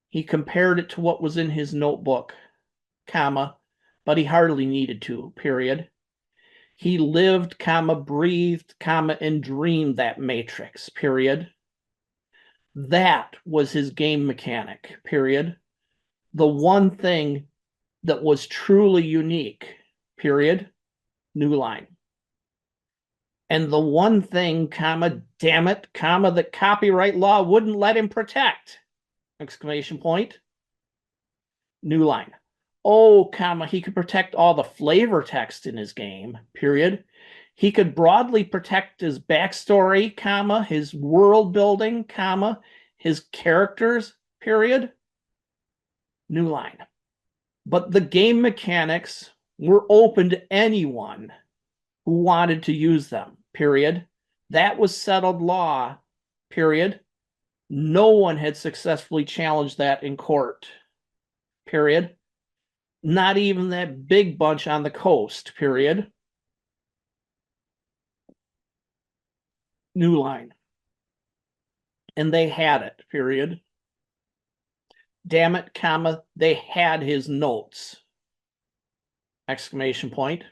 He compared it to what was in his notebook, comma, but he hardly needed to, period. He lived, comma, breathed, comma, and dreamed that matrix, period. That was his game mechanic, period. The one thing that was truly unique, period, new line. And the one thing, comma, damn it, comma, that copyright law wouldn't let him protect, exclamation point, new line. Oh, comma, he could protect all the flavor text in his game, period. He could broadly protect his backstory, comma, his world building, comma, his characters, period, new line. But the game mechanics were open to anyone who wanted to use them, period. That was settled law, period. No one had successfully challenged that in court, period. Not even that big bunch on the coast, period. New line. And they had it, period. Damn it, comma, they had his notes, exclamation point,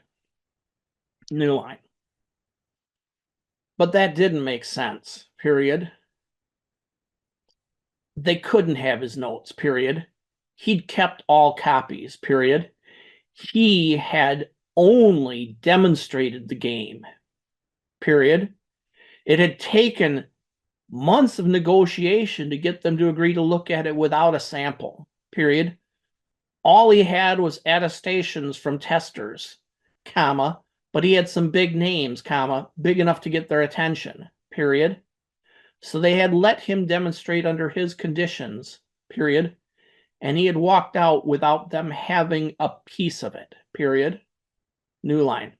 new line. But that didn't make sense, period. They couldn't have his notes, period. He'd kept all copies, period. He had only demonstrated the game, period. It had taken months of negotiation to get them to agree to look at it without a sample, period. All he had was attestations from testers, comma, but he had some big names, comma, big enough to get their attention, period. So they had let him demonstrate under his conditions, period. And he had walked out without them having a piece of it, period. New line.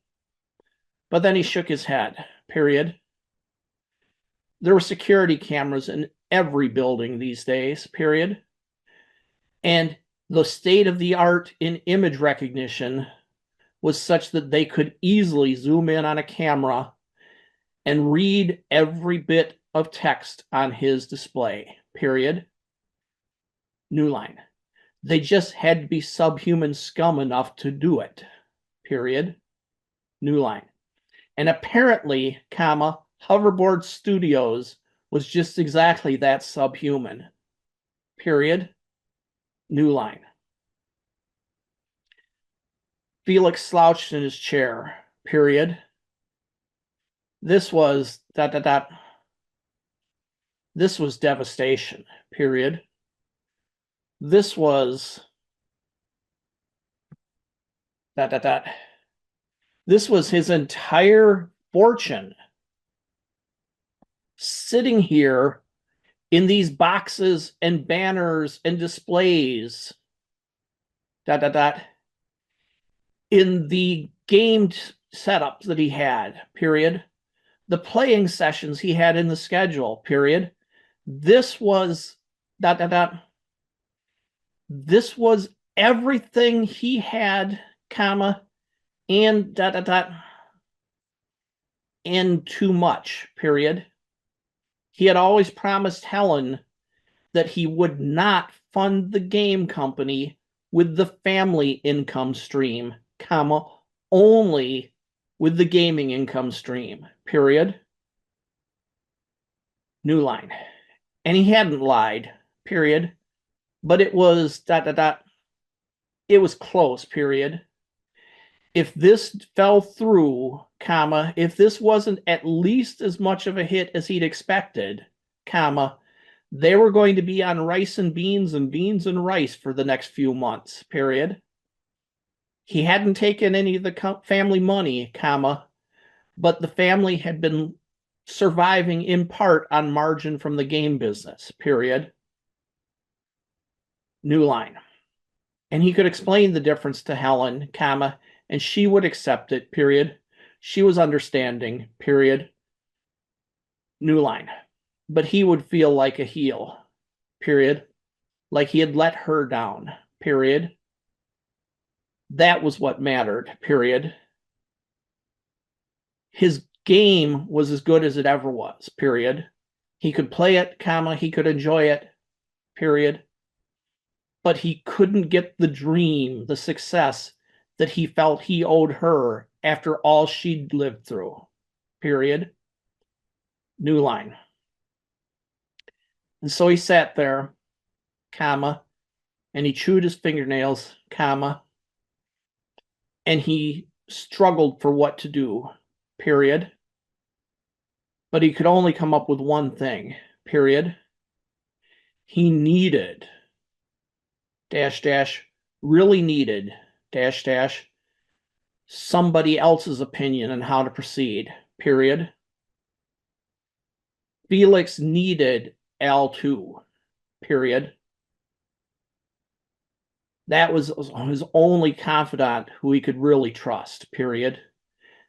But then he shook his head, period. There were security cameras in every building these days, period. And the state of the art in image recognition was such that they could easily zoom in on a camera and read every bit of text on his display, period. New line. They just had to be subhuman scum enough to do it, period. New line. And apparently, comma, Hoverboard Studios was just exactly that subhuman, period. New line. Felix slouched in his chair, period. This was ... This was devastation, period. This was This was his entire fortune sitting here in these boxes and banners and displays, in the game setups that he had, period. The playing sessions he had in the schedule, period. This was This was everything he had, comma, and and too much, period. He had always promised Helen that he would not fund the game company with the family income stream, comma, only with the gaming income stream, period. New line. And he hadn't lied, period. But it was it was close, period. If this fell through, comma, if this wasn't at least as much of a hit as he'd expected, comma, they were going to be on rice and beans and rice for the next few months, period. He hadn't taken any of the family money, comma, but the family had been surviving in part on margin from the game business, period. New line. And he could explain the difference to Helen, comma, and she would accept it, period. She was understanding, period. New line. But he would feel like a heel, period. Like he had let her down, period. That was what mattered, period. His game was as good as it ever was, period. He could play it, comma, he could enjoy it, period. But he couldn't get the dream, the success that he felt he owed her after all she'd lived through, period. New line. And so he sat there, comma, and he chewed his fingernails, comma, and he struggled for what to do, period. But he could only come up with one thing, period. He needed, really needed, somebody else's opinion on how to proceed, period. Felix needed L2, period. That was his only confidant who he could really trust, period.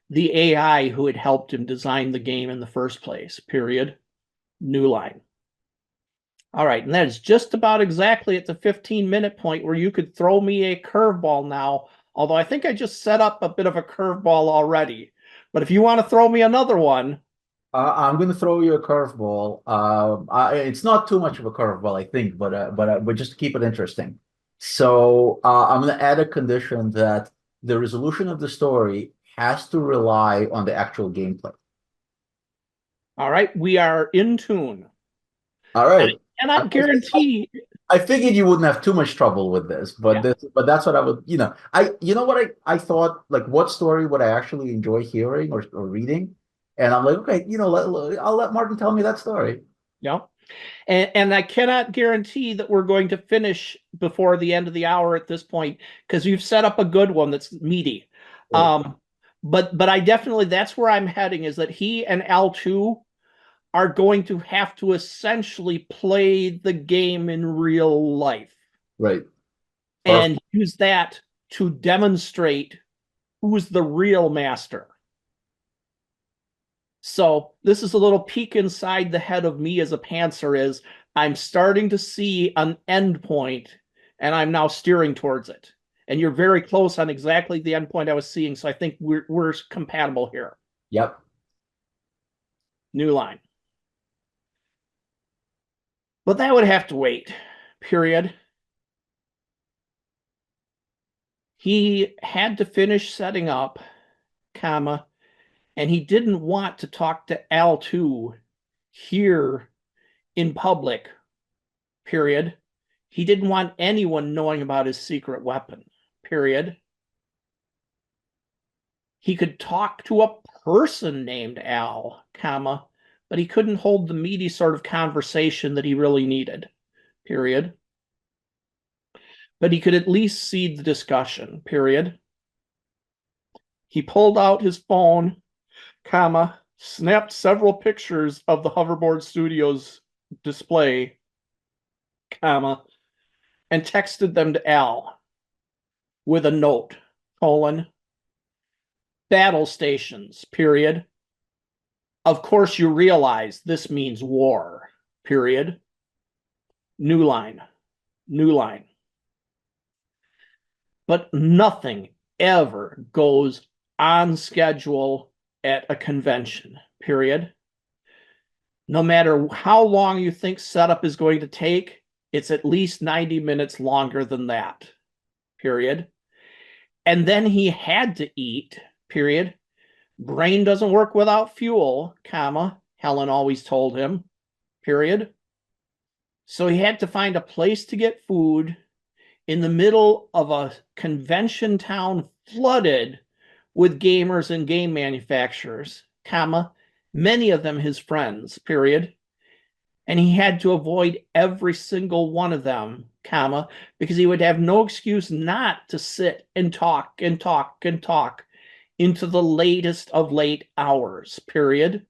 The AI who had helped him design the game in the first place, period. New line. All right, and that is just about exactly at the 15-minute point where you could throw me a curveball now, although I think I just set up a bit of a curveball already. But if you want to throw me another one. I'm going to throw you a curveball. It's not too much of a curveball, I think, but just to keep it interesting. So I'm going to add a condition that the resolution of the story has to rely on the actual gameplay. All right, we are in tune. All right. And I guarantee. I figured you wouldn't have too much trouble with this, but Yeah. but that's what I would, what I thought, like, what story would I actually enjoy hearing or reading? And I'm like, okay, I'll let Martin tell me that story. Yeah. And I cannot guarantee that we're going to finish before the end of the hour at this point, because you've set up a good one that's meaty. Right. But I definitely, that's where I'm heading, is that he and L2 are going to have to essentially play the game in real life. Right. And use that to demonstrate who's the real master. So this is a little peek inside the head of me as a pantser. Is I'm starting to see an end point, and I'm now steering towards it. And you're very close on exactly the end point I was seeing. So I think we're compatible here. Yep. New line. But that would have to wait, period. He had to finish setting up, comma, and he didn't want to talk to L2 here in public, period. He didn't want anyone knowing about his secret weapon, period. He could talk to a person named Al, comma, but he couldn't hold the meaty sort of conversation that he really needed, period. But he could at least seed the discussion, period. He pulled out his phone, comma, snapped several pictures of the Hoverboard Studios display, comma, and texted them to Al with a note, colon, battle stations, period. Of course you realize this means war, period. New line, new line. But nothing ever goes on schedule at a convention, period. No matter how long you think setup is going to take, it's at least 90 minutes longer than that, period. And then he had to eat, period. Brain doesn't work without fuel, comma, Helen always told him, period. So he had to find a place to get food in the middle of a convention town flooded with gamers and game manufacturers, comma, many of them his friends, period. And he had to avoid every single one of them, comma, because he would have no excuse not to sit and talk and talk and talk into the latest of late hours, period.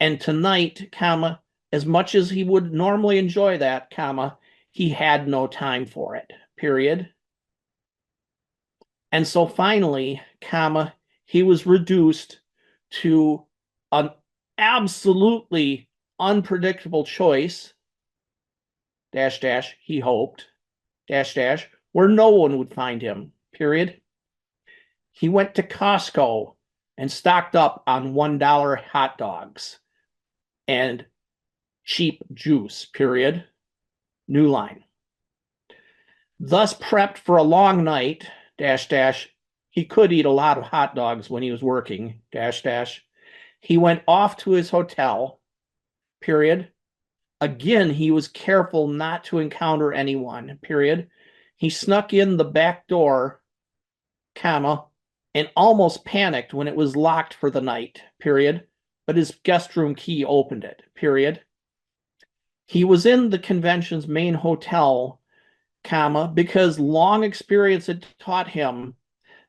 And tonight, comma, as much as he would normally enjoy that, comma, he had no time for it, period. And so finally, comma, he was reduced to an absolutely unpredictable choice, dash, dash, he hoped, dash, dash, where no one would find him, period. He went to Costco and stocked up on $1 hot dogs and cheap juice, period. New line. Thus prepped for a long night, dash, dash, he could eat a lot of hot dogs when he was working, dash, dash. He went off to his hotel, period. Again, he was careful not to encounter anyone, period. He snuck in the back door, comma, and almost panicked when it was locked for the night, period. But his guest room key opened it, period. He was in the convention's main hotel, comma, because long experience had taught him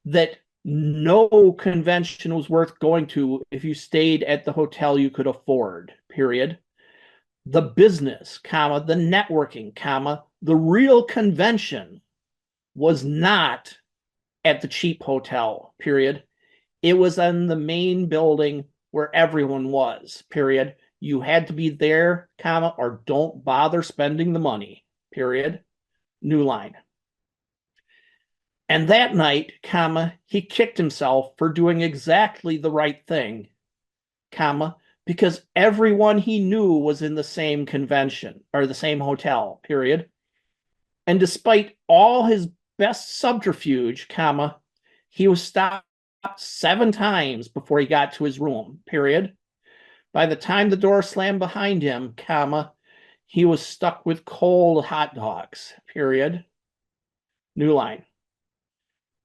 that no convention was worth going to if you stayed at the hotel you could afford, period. The business, comma, the networking, comma, the real convention was not at the cheap hotel, period. It was in the main building where everyone was, period. You had to be there, comma, or don't bother spending the money, period. New line. And that night, comma, he kicked himself for doing exactly the right thing, comma, because everyone he knew was in the same convention or the same hotel, period. And despite all his best subterfuge, comma, he was stopped 7 times before he got to his room, period. By the time the door slammed behind him, comma, he was stuck with cold hot dogs, period. New line.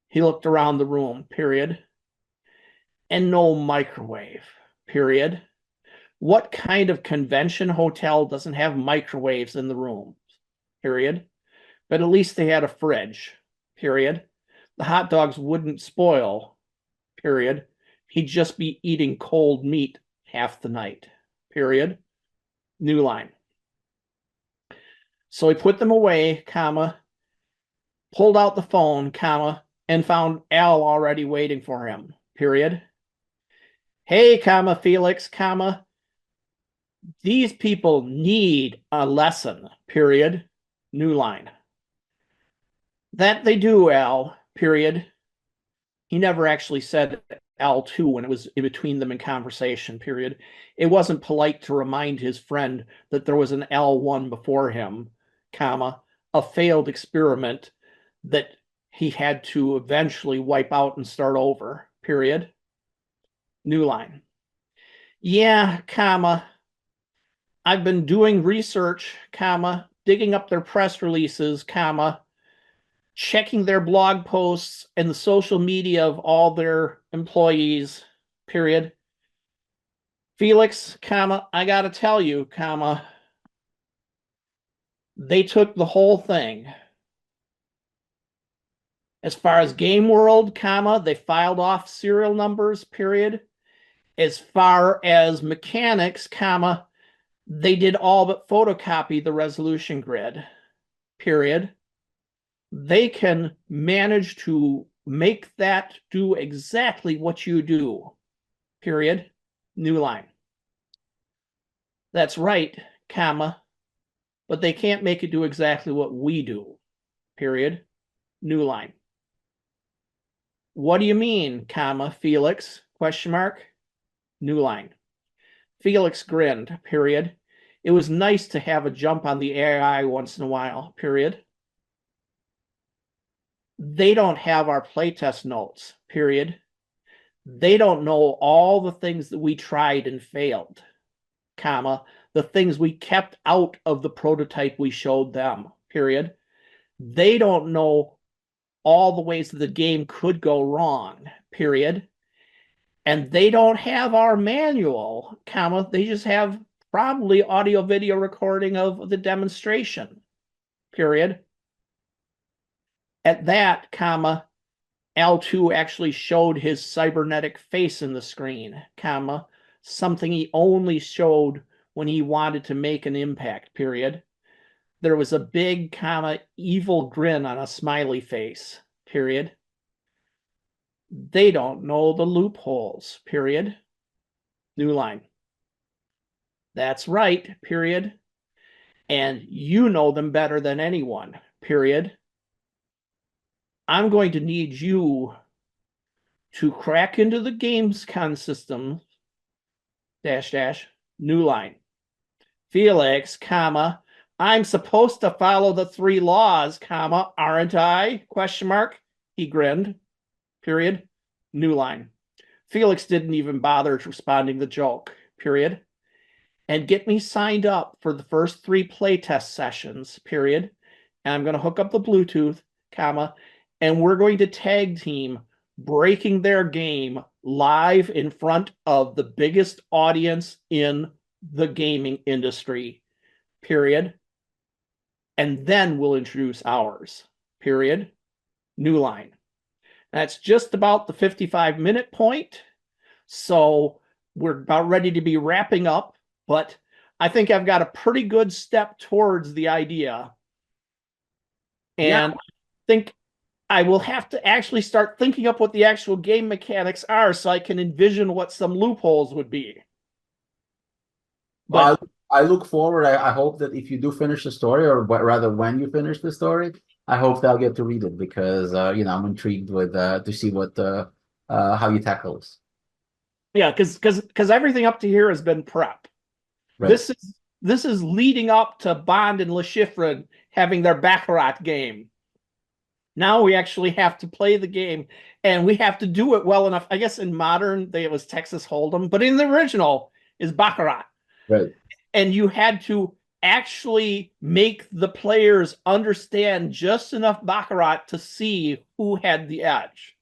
He looked around the room, period. And no microwave, period. What kind of convention hotel doesn't have microwaves in the rooms, period? But at least they had a fridge, period. The hot dogs wouldn't spoil, period. He'd just be eating cold meat half the night, period. New line. So he put them away, comma, pulled out the phone, comma, and found Al already waiting for him, period. Hey, comma, Felix, comma, these people need a lesson, period. New line. That they do, Al, period. He never actually said L2 when it was in between them in conversation, period. It wasn't polite to remind his friend that there was an L1 before him, comma, a failed experiment that he had to eventually wipe out and start over, period. New line. Yeah, comma, I've been doing research, comma, digging up their press releases, comma, checking their blog posts and the social media of all their employees, period. Felix, comma, I gotta tell you, comma, they took the whole thing. As far as Game World, comma, they filed off serial numbers, period. As far as mechanics, comma, they did all but photocopy the resolution grid, period. They can manage to make that do exactly what you do, period. New line. That's right, comma, but they can't make it do exactly what we do, period. New line. What do you mean, comma, Felix? Question mark. New line. Felix grinned, period. It was nice to have a jump on the AI once in a while, period. They don't have our playtest notes, period. They don't know all the things that we tried and failed, comma, the things we kept out of the prototype we showed them, period. They don't know all the ways that the game could go wrong, period. And they don't have our manual, comma, they just have probably audio video recording of the demonstration, period. At that, comma, L2 actually showed his cybernetic face in the screen, comma, something he only showed when he wanted to make an impact, period. There was a big, comma, evil grin on a smiley face, period. They don't know the loopholes, period. New line. That's right, period. And you know them better than anyone, period. I'm going to need you to crack into the GamesCon system, dash, dash, new line. Felix, comma, I'm supposed to follow the 3 laws, comma, aren't I? Question mark. He grinned, period. New line. Felix didn't even bother responding the joke, period. And get me signed up for the first 3 playtest sessions, period. And I'm going to hook up the Bluetooth, comma, and we're going to tag team breaking their game live in front of the biggest audience in the gaming industry, period. And then we'll introduce ours, period. New line. That's just about the 55-minute point. So we're about ready to be wrapping up, but I think I've got a pretty good step towards the idea. And I think I will have to actually start thinking up what the actual game mechanics are so I can envision what some loopholes would be. But I look forward. I hope that if you do finish the story, or rather when you finish the story, I hope that I'll get to read it because I'm intrigued with to see what how you tackle this. Yeah, because everything up to here has been prep. Right. This is leading up to Bond and Le Chiffre having their Baccarat game. Now we actually have to play the game, and we have to do it well enough. I guess in modern, it was Texas Hold'em, but in the original is Baccarat. Right. And you had to actually make the players understand just enough Baccarat to see who had the edge.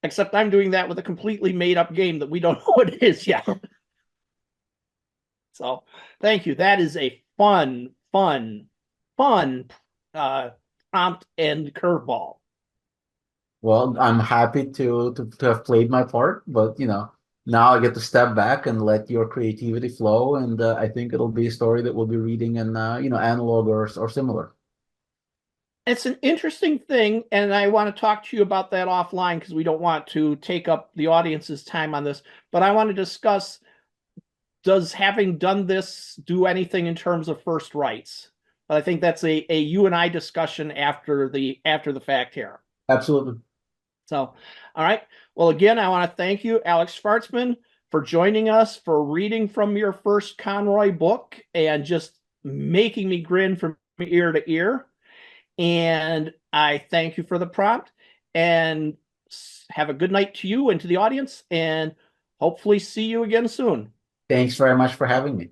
Except I'm doing that with a completely made-up game that we don't know what it is yet. So, thank you. That is a fun prompt and curveball. Well, I'm happy to have played my part, but now I get to step back and let your creativity flow, and I think it'll be a story that we'll be reading in analog or similar. It's an interesting thing, and I want to talk to you about that offline because we don't want to take up the audience's time on this. But I want to discuss, does having done this do anything in terms of first rights? But I think that's a you and I discussion after the fact here. Absolutely. So, all right. Well, again, I want to thank you, Alex Shvartsman, for joining us, for reading from your first Conroy book and just making me grin from ear to ear. And I thank you for the prompt, and have a good night to you and to the audience, and hopefully see you again soon. Thanks very much for having me.